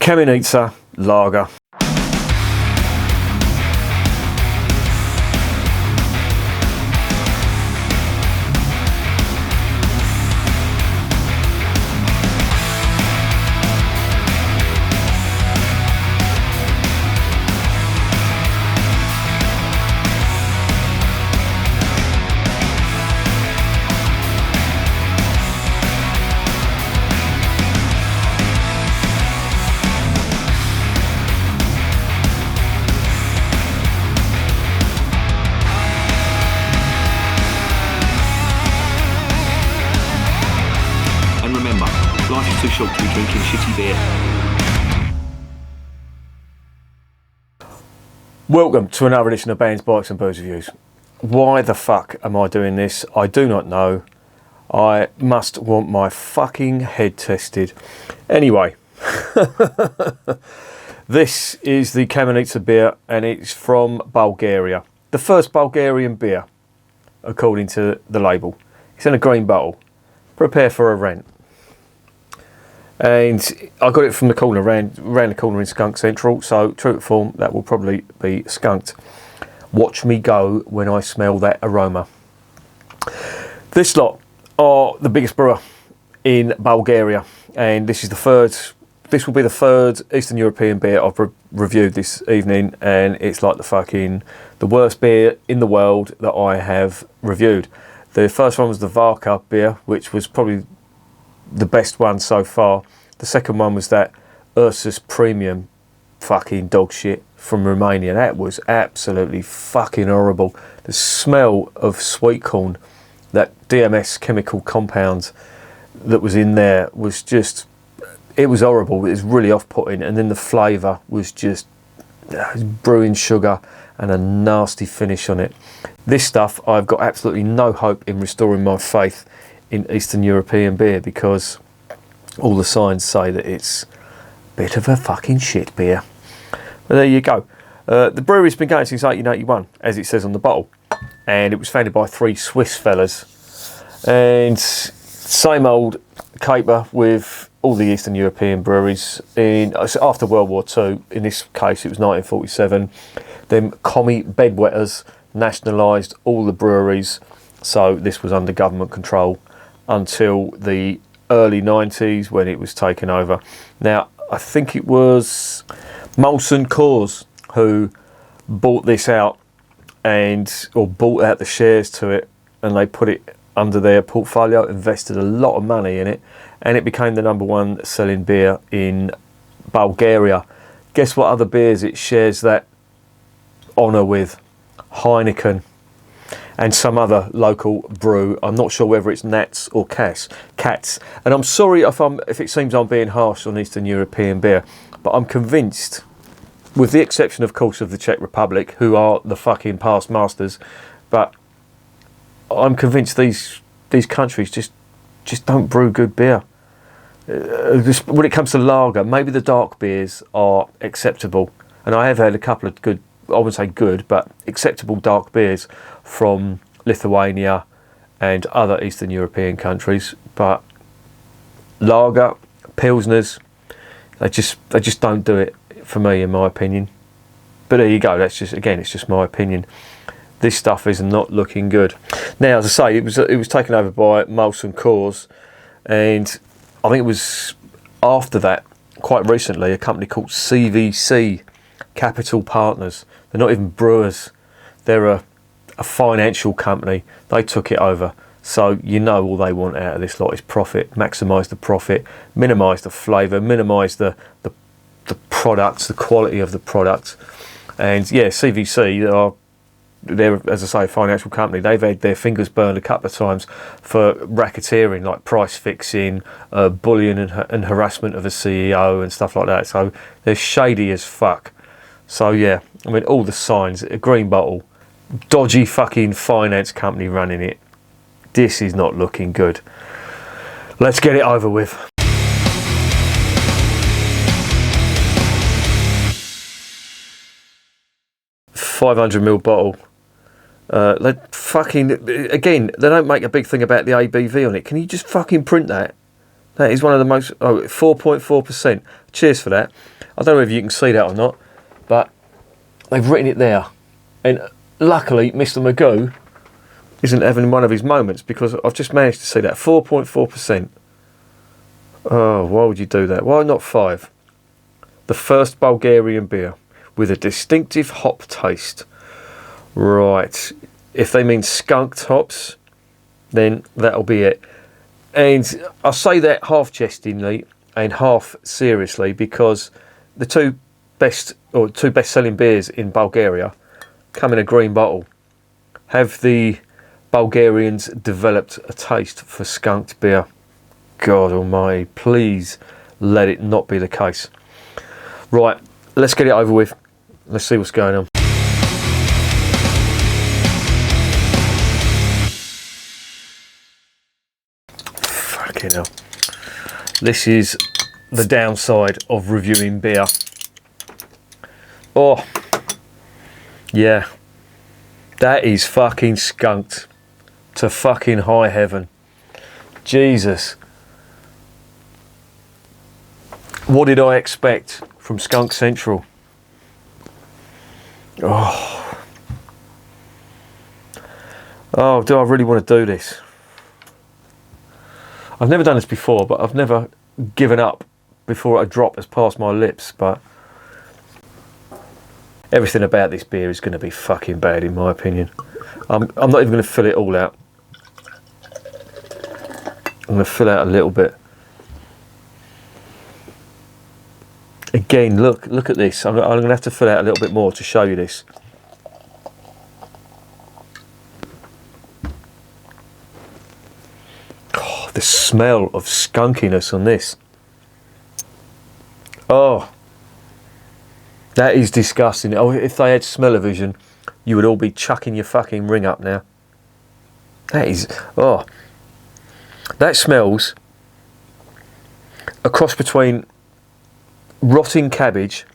Kamenitza Lager. And remember, life is too short to be drinking shitty beer. Welcome to another edition of Bands, Bikes and Booze Reviews. Why the fuck am I doing this? I do not know. I must want my fucking head tested. Anyway, this is the Kamenitza beer and it's from Bulgaria. The first Bulgarian beer, according to the label. It's in a green bottle. Prepare for a rant. And I got it from the corner, ran the corner in Skunk Central, so true to form, that will probably be skunked. Watch me go when I smell that aroma. This lot are the biggest brewer in Bulgaria, and this will be the third Eastern European beer I've reviewed this evening, and it's like the worst beer in the world that I have reviewed. The first one was the Varka beer, which was probably the best one so far. The second one was that Ursus Premium fucking dog shit from Romania. That was absolutely fucking horrible. The smell of sweet corn, that DMS chemical compound that was in there was just, it was horrible. It was really off-putting, and then the flavour was just brewing sugar and a nasty finish on it. This stuff, I've got absolutely no hope in restoring my faith in Eastern European beer, because all the signs say that it's a bit of a fucking shit beer. But there you go. The brewery's been going since 1881, as it says on the bottle, and it was founded by three Swiss fellas. And same old caper with all the Eastern European breweries. After World War II, in this case it was 1947, them commie bedwetters nationalised all the breweries, so this was under government control until the early 90s when it was taken over. Now, I think it was Molson Coors who bought this out or bought out the shares to it, and they put it under their portfolio, invested a lot of money in it, and it became the number one selling beer in Bulgaria. Guess what other beers it shares that honour with? Heineken and some other local brew. I'm not sure whether it's Nats or Cats. And I'm sorry if it seems I'm being harsh on Eastern European beer, but I'm convinced, with the exception of course of the Czech Republic, who are the fucking past masters, but I'm convinced these countries just don't brew good beer. When it comes to lager, maybe the dark beers are acceptable, and I have had a couple of good, I wouldn't say good, but acceptable dark beers from Lithuania and other Eastern European countries. But lager, pilsners, they just don't do it for me, in my opinion. But there you go. It's just my opinion. This stuff is not looking good. Now, as I say, it was taken over by Molson Coors, and I think it was after that, quite recently, a company called CVC, Capital Partners. They're not even brewers. They're a financial company. They took it over. So you know all they want out of this lot is profit. Maximise the profit, minimise the flavour, minimise the products, the quality of the product. And yeah, CVC, they're, as I say, a financial company. They've had their fingers burned a couple of times for racketeering, like price fixing, bullying and harassment of a CEO and stuff like that. So they're shady as fuck. So yeah, I mean, all the signs, a green bottle, dodgy fucking finance company running it. This is not looking good. Let's get it over with. $500ml bottle. They don't make a big thing about the ABV on it. Can you just fucking print that? That is one of the most... 4.4%. Cheers for that. I don't know if you can see that or not, but they've written it there. And luckily, Mr. Magoo isn't having one of his moments, because I've just managed to see that. 4.4%. Oh, why would you do that? Why not 5? The first Bulgarian beer with a distinctive hop taste. Right. If they mean skunked hops, then that'll be it. And I say that half jestingly and half seriously, because the two best-selling beers in Bulgaria come in a green bottle. Have the Bulgarians developed a taste for skunked beer? God almighty, please let it not be the case. Right, let's get it over with. Let's see what's going on. Fucking hell. This is the downside of reviewing beer. Oh, yeah. That is fucking skunked to fucking high heaven. Jesus. What did I expect from Skunk Central? Oh, do I really want to do this? I've never done this before, but I've never given up before a drop has passed my lips. But everything about this beer is going to be fucking bad, in my opinion. I'm not even going to fill it all out. I'm going to fill out a little bit. Again, look at this. I'm going to have to fill out a little bit more to show you this. Oh, the smell of skunkiness on this. Oh, that is disgusting. Oh, if they had smell-o-vision, you would all be chucking your fucking ring up now. That is, oh, that smells a cross between rotting cabbage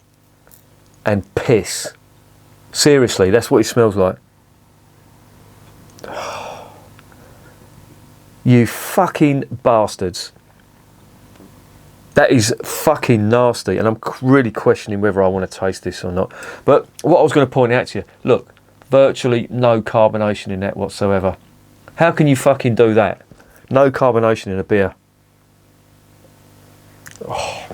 and piss. Seriously, that's what it smells like. You fucking bastards. That is fucking nasty, and I'm really questioning whether I want to taste this or not. But what I was going to point out to you, look, virtually no carbonation in that whatsoever. How can you fucking do that? No carbonation in a beer. Oh.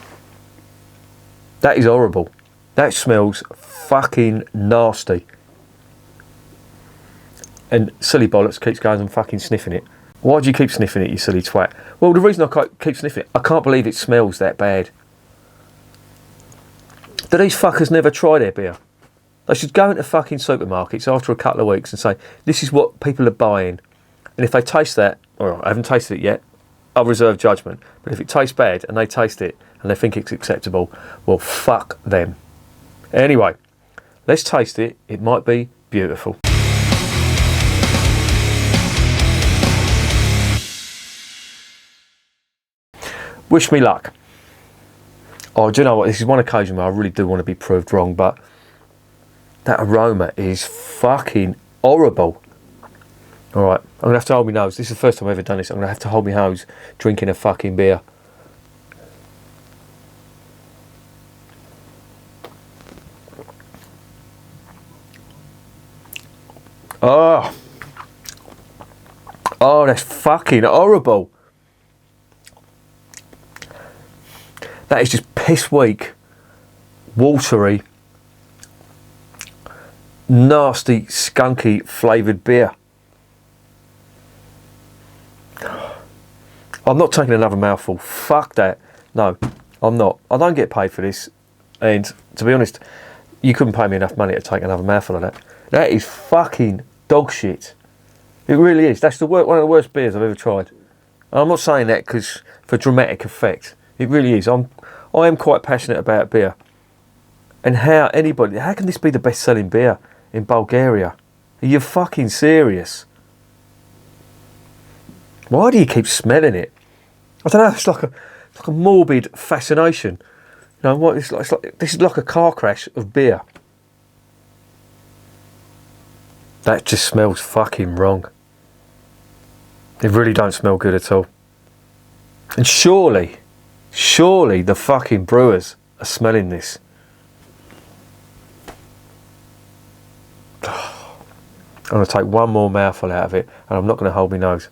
That is horrible. That smells fucking nasty. And silly bollocks keeps going and fucking sniffing it. Why do you keep sniffing it, you silly twat? Well, the reason I keep sniffing it, I can't believe it smells that bad. Do these fuckers never try their beer? They should go into fucking supermarkets after a couple of weeks and say, this is what people are buying. And if they taste that, or I haven't tasted it yet, I'll reserve judgment. But if it tastes bad and they taste it and they think it's acceptable, well, fuck them. Anyway, let's taste it. It might be beautiful. Wish me luck. Oh, do you know what? This is one occasion where I really do want to be proved wrong, but that aroma is fucking horrible. All right, I'm going to have to hold my nose. This is the first time I've ever done this. I'm going to have to hold my nose drinking a fucking beer. Oh. Oh, that's fucking horrible. That is just piss weak, watery, nasty, skunky flavoured beer. I'm not taking another mouthful. Fuck that. No, I'm not. I don't get paid for this. And to be honest, you couldn't pay me enough money to take another mouthful of that. That is fucking dog shit. It really is. That's one of the worst beers I've ever tried. And I'm not saying that because for dramatic effect. It really is. I am quite passionate about beer. And how can this be the best selling beer in Bulgaria? Are you fucking serious? Why do you keep smelling it? I don't know, it's like a morbid fascination. You know what? It's like this is like a car crash of beer. That just smells fucking wrong. It really don't smell good at all. And surely the fucking brewers are smelling this. I'm going to take one more mouthful out of it, and I'm not going to hold my nose.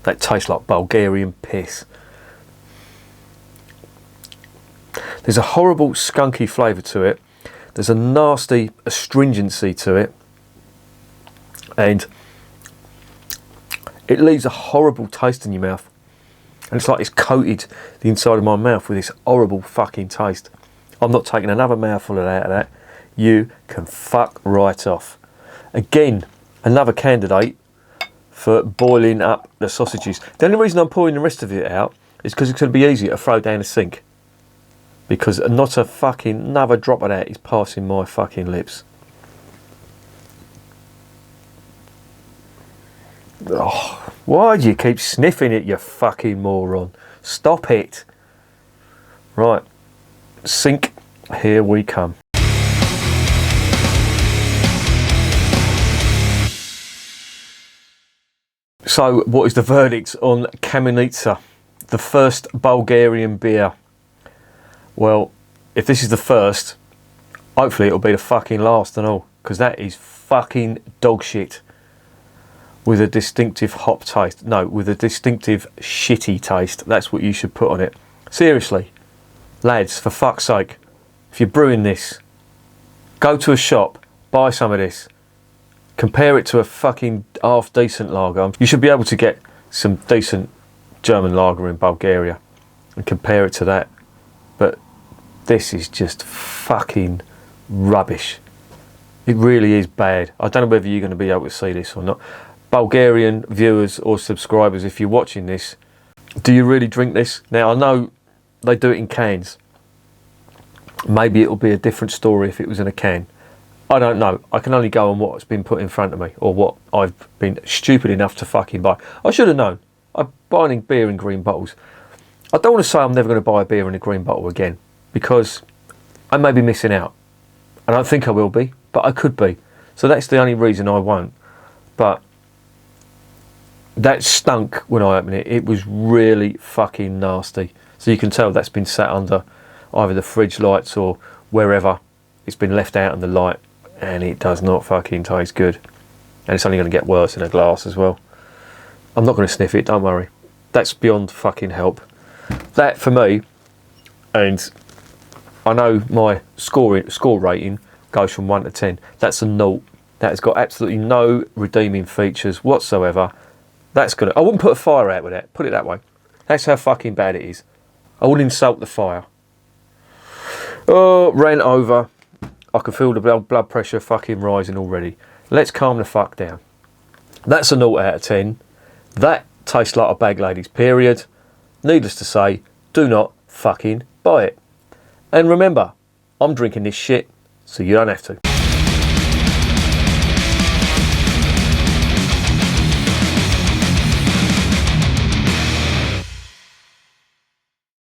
That tastes like Bulgarian piss. There's a horrible skunky flavour to it. There's a nasty astringency to it. And it leaves a horrible taste in your mouth. And it's like it's coated the inside of my mouth with this horrible fucking taste. I'm not taking another mouthful out of that. You can fuck right off. Again, another candidate for boiling up the sausages. The only reason I'm pouring the rest of it out is because it's going to be easier to throw down the sink. Because not a fucking another drop of that is passing my fucking lips. Oh, why do you keep sniffing it, you fucking moron? Stop it. Right, sink, here we come. So, what is the verdict on Kamenitza, the first Bulgarian beer? Well, if this is the first, hopefully it'll be the fucking last and all, because that is fucking dog shit. With a distinctive hop taste. No, with a distinctive shitty taste. That's what you should put on it. Seriously, lads, for fuck's sake, if you're brewing this, go to a shop, buy some of this, compare it to a fucking half decent lager. You should be able to get some decent German lager in Bulgaria and compare it to that. But this is just fucking rubbish. It really is bad. I don't know whether you're going to be able to see this or not. Bulgarian viewers or subscribers, if you're watching this, do you really drink this? Now, I know they do it in cans. Maybe it'll be a different story if it was in a can. I don't know. I can only go on what's been put in front of me, or what I've been stupid enough to fucking buy. I should have known. I'm buying beer in green bottles. I don't want to say I'm never going to buy a beer in a green bottle again, because I may be missing out. I don't think I will be, but I could be. So that's the only reason I won't. But that stunk when I opened it. It was really fucking nasty. So you can tell that's been sat under either the fridge lights or wherever. It's been left out in the light, and it does not fucking taste good. And it's only going to get worse in a glass as well. I'm not going to sniff it, don't worry. That's beyond fucking help. That for me, and I know my score rating goes from 1 to 10. That's a 0. That has got absolutely no redeeming features whatsoever. That's gonna. I wouldn't put a fire out with that. Put it that way. That's how fucking bad it is. I wouldn't insult the fire. Oh, ran over. I can feel the blood pressure fucking rising already. Let's calm the fuck down. That's a 0 out of 10. That tastes like a bag ladies, period. Needless to say, do not fucking buy it. And remember, I'm drinking this shit, so you don't have to.